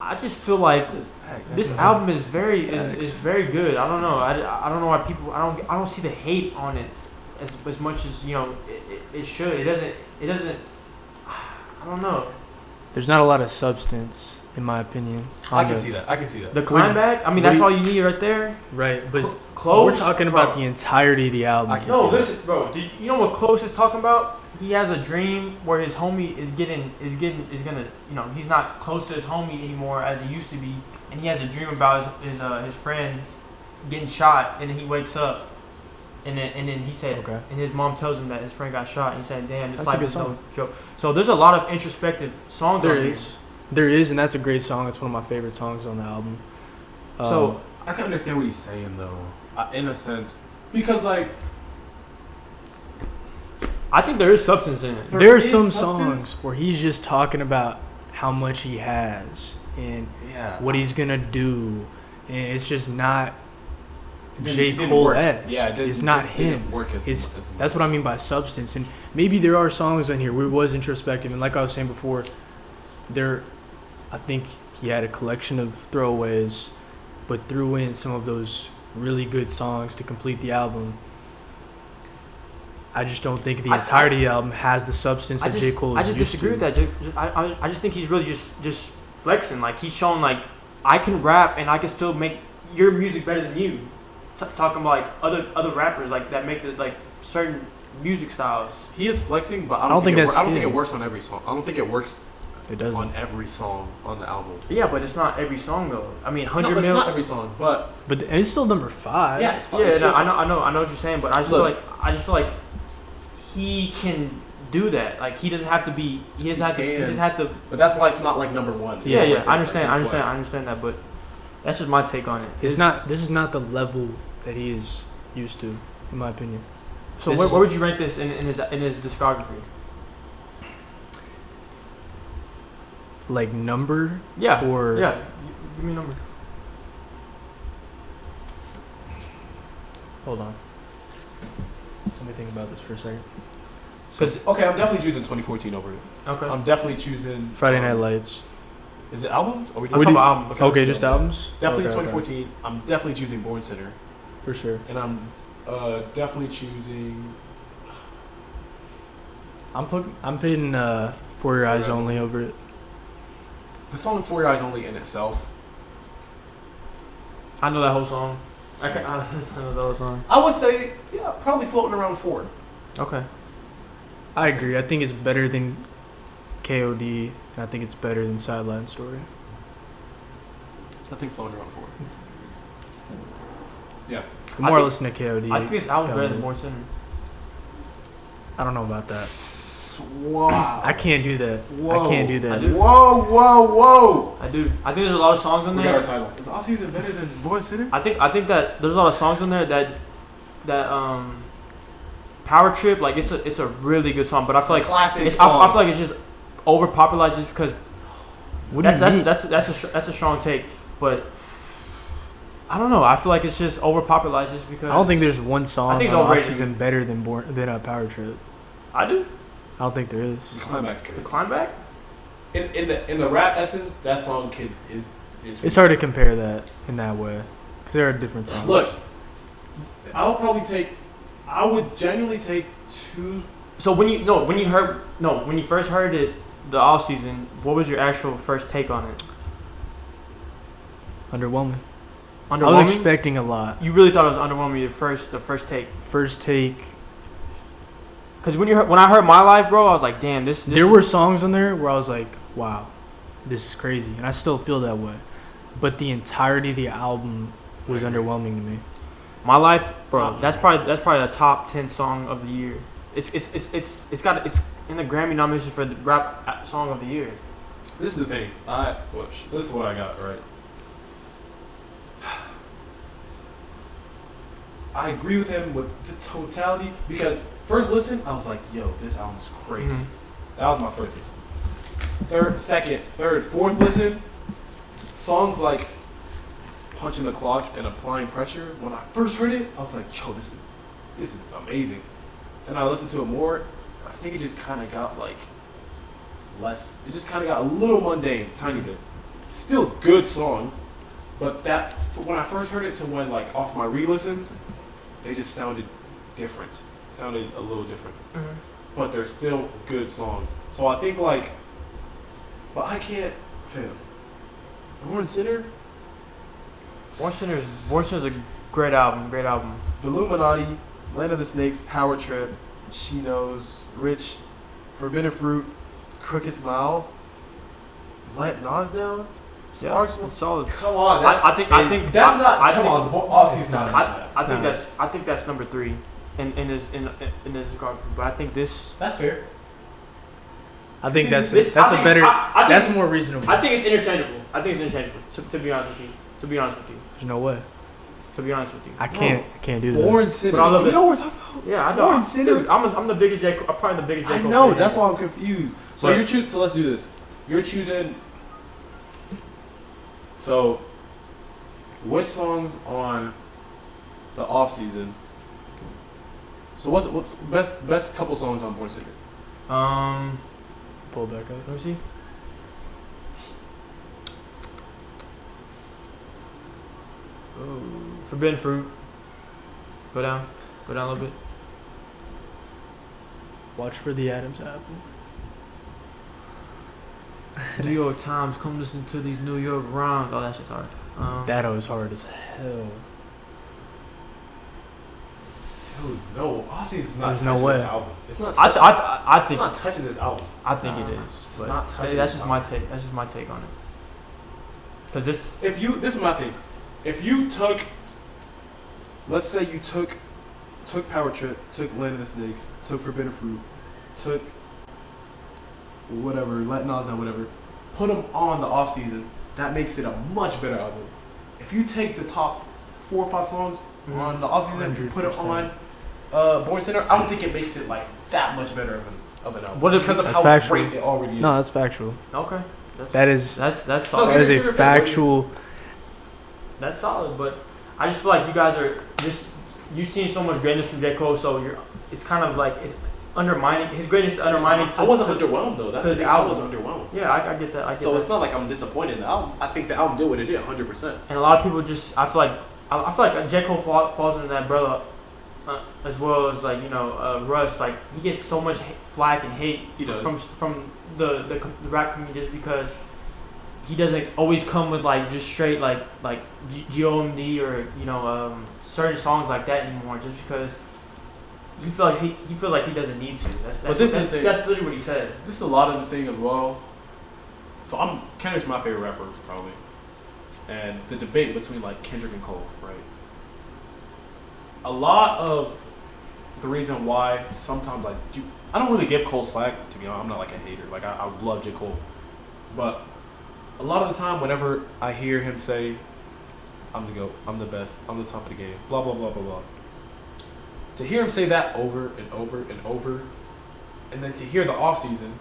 I just feel like this album is very good. I don't know. I don't know why people. I don't see the hate on it as much as it should. It doesn't. I don't know. There's not a lot of substance, in my opinion. I can see that. The climb back. I mean, that's all you need right there. Right, but Close. we're talking about the entirety of the album. No, listen, bro. Do you know what Close is talking about? He has a dream where his homie is gonna, he's not close to his homie anymore as he used to be, and he has a dream about his friend getting shot, and then he wakes up, and then he said, okay. And his mom tells him that his friend got shot, and he said, "Damn, this that's life is no joke." So there's a lot of introspective songs. There is, and that's a great song. It's one of my favorite songs on the album. So I can understand what he's saying though, in a sense, because like. I think there is substance in it. There are some songs where he's just talking about how much he has and what he's gonna do, and it's just not J.Cole-esque. Yeah, it's not him. That's what I mean by substance. And maybe there are songs on here where it was introspective, and like I was saying before, I think he had a collection of throwaways, but threw in some of those really good songs to complete the album. I just don't think the entirety of the album has the substance that J. Cole is used to. I just disagree with that. I just think he's really just flexing. Like, he's showing, like, I can rap and I can still make your music better than you. Talking about, like, other rappers, like, that make, certain music styles. He is flexing, but I don't think it works on every song. I don't think it works on every song on the album. Yeah, but it's not every song, though. I mean, 100 it's not every song, but it's still number 5. Yeah, it's fine. Yeah, no, I know what you're saying, but I just feel like he can do that. Like, he doesn't have to be. He doesn't have to. But that's why it's not like number 1. Yeah. I understand that, but that's just my take on it. It's not. This is not the level that he is used to, in my opinion. So where would you rank this in his discography? Like number? Yeah. Or give me a number. Hold on. Let me think about this for a second. Okay, I'm definitely choosing 2014 over it. Okay. I'm definitely choosing Friday Night Lights. Is it albums? Or I'm talking about albums. Okay, just albums? Definitely 2014. Okay. I'm definitely choosing Born Center. For sure. And I'm definitely choosing. I'm putting For Your Eyes Only over it. The song For Your Eyes Only in itself. I know that whole song. I know that whole song. I would say, probably floating around 4. Okay. I agree. I think it's better than K.O.D. and I think it's better than Sideline Story. I think floating around 4. Yeah. The more I listen to K.O.D. I think this album's better than Born Center. I don't know about that. Wow. I can't do that. Whoa. I can't do that. Whoa. I do. I think there's a lot of songs on there. We got our title. Is All Season better than Born Center? I think that there's a lot of songs on there that Power Trip, like, it's a really good song, but I feel like classic song. I feel like it's just overpopularized just because. That's a strong take, but I don't know. I feel like it's just overpopularized just because. I don't think there's one song on All Season better than Power Trip. I do. I don't think there is. The Climax. The Climax? In the rap essence, that song is. It's hard to compare that in that way because there are different songs. Look, I would genuinely take 2. So when you first heard it, the All Season, what was your actual first take on it? Underwhelming. I was expecting a lot. You really thought it was underwhelming the first take? First take. Because when I heard My Life, bro, I was like, damn, this. There were songs on there where I was like, wow, this is crazy, and I still feel that way. But the entirety of the album was underwhelming to me. My Life, bro, that's probably the top 10 song of the year. It's in the Grammy nomination for the rap song of the year. This is the thing. This is what I got right. I agree with him with the totality because first listen, I was like, yo, this album's crazy. Mm-hmm. That was my first listen. Second, third, fourth listen, songs like Punching the Clock and Applying Pressure. When I first heard it, I was like, yo, this is amazing. Then I listened to it more. I think it just kind of got like less. It just kind of got a little mundane, tiny bit. still good songs, but that when I first heard it to when like off my re-listens, they just sounded different. Sounded a little different. Mm-hmm. But they're still good songs. So I think like, but I can't feel. Born Sinner. Born Sinner's a great album. Great album. The Illuminati, Land of the Snakes, Power Trip, She Knows, Rich, Forbidden Fruit, Crooked Smile, Let Nas Down, Sparks. Yeah, solid. Come on, I think that's not. I Come think, on, Aussie's not. I think that's number 3 in his discography. But I think this. That's fair. I think that's this- that's I a think- better. I think- That's more reasonable. I think it's interchangeable. To be honest with you. There's no way. To be honest with you. I can't do that. Born Sinner. But I love You it. know what we're talking about? Yeah, I know. Born Sinner. Dude, I'm the biggest J. I'm probably the biggest J. I Cole know. fan. That's why I'm confused. So But- you're choosing. So let's do this. You're choosing. So, which songs on the off season? So what's best couple songs on Born Sinner? Pull back up. Let me see. Oh, Forbidden Fruit. Go down a little bit. Watch for the Adams apple. New York Times, come listen to these New York rhymes. Oh, that shit's hard. That was hard as hell. Dude, no, Aussie's not. There's no touching way. This album. It's not. I It's think not touching this album. I think it is. It's But not touching that's this just my album. take. That's just my take on it. Cause this. This is my thing. If you took, let's say you took Power Trip, took Land of the Snakes, took Forbidden Fruit, took whatever, Let Nas Down, whatever, put them on the off season, that makes it a much better album. If you take the top 4 or 5 songs on the off season, you put them 100%. on Born Sinner, I don't think it makes it like that much better of an album. What if- because of That's how factual. great it already is. No, that's factual. Okay. That's that's No, solid. that is a give it a factual. That's solid. But I just feel like you guys are just you've seen so much greatness from J. Cole, so it's kind of like it's undermining his greatness is undermining. I wasn't underwhelmed though. That's to the his thing. I album. was underwhelmed. Yeah, I get that. I get So that. it's not like I'm disappointed in the album. I think the album did what it did, 100%. And a lot of people just I feel like J. Cole falls into that umbrella as well as like Russ. Like he gets so much flack and hate He does. from the rap community just because he doesn't always come with like just straight like GOMD or certain songs like that anymore. Just because he feels like he doesn't need to. That's literally what he said. This is a lot of the thing as well. So Kendrick's my favorite rapper probably, and the debate between like Kendrick and Cole, right? A lot of the reason why sometimes I don't really give Cole slack, to be honest. I'm not like a hater. Like I love J. Cole, but a lot of the time whenever I hear him say, "I'm the GOAT, I'm the best, I'm the top of the game," blah blah blah blah blah. To hear him say that over and over and over, and then to hear the off season,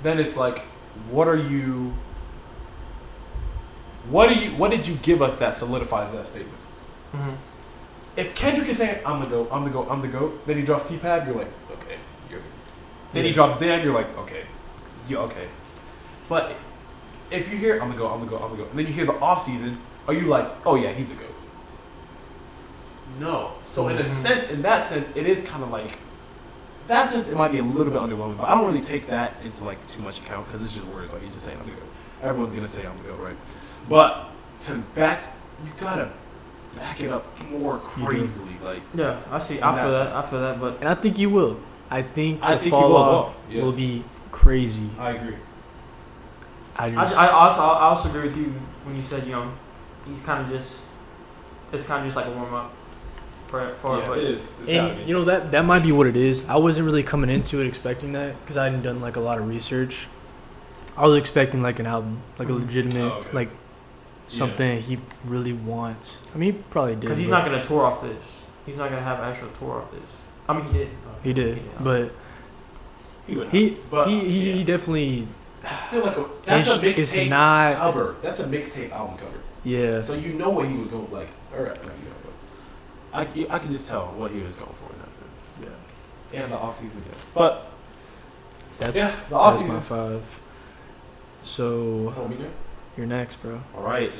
then it's like, what did you give us that solidifies that statement? Mm-hmm. If Kendrick is saying, I'm the GOAT, I'm the GOAT, I'm the GOAT, then he drops T-Pad, you're like, okay, you're good. Then he drops Dan, you're like, okay, yeah, okay. But if you hear, I'm the GOAT, I'm the GOAT, I'm the GOAT, and then you hear the off season, are you like, oh yeah, he's a GOAT? No. So in that sense, it is kind of like, that sense it might be a little bit underwhelming, but I don't really take that into like too much account because it's just words. Like, he's just saying I'm the GOAT. Everyone's gonna say I'm the GOAT, right? But you gotta back it up more crazily, like. Yeah, I see. In I that feel that. sense. I feel that. But And I think you will. I think I the think you fall will as off well. Yes. will be crazy. I agree. I also agree with you when you said he's kind of just it's kind of just like a warm up for Yeah, it is. It's And you know that might be what it is. I wasn't really coming into it expecting that because I hadn't done like a lot of research. I was expecting like an album, like a legitimate, like something he really wants. I mean, he probably did. Because he's not gonna tour off this. He's not gonna have an actual tour off this. I mean, he did. He did, but he definitely. It's still like that's a mixtape It's not. cover. That's a mixtape album cover. Yeah. So you know what he was going like. All right, I can just tell what he was going for in that sense. Yeah. And the off season, yeah. But That's the off that's season. my 5. So Oh, me next. You're next, bro. All right.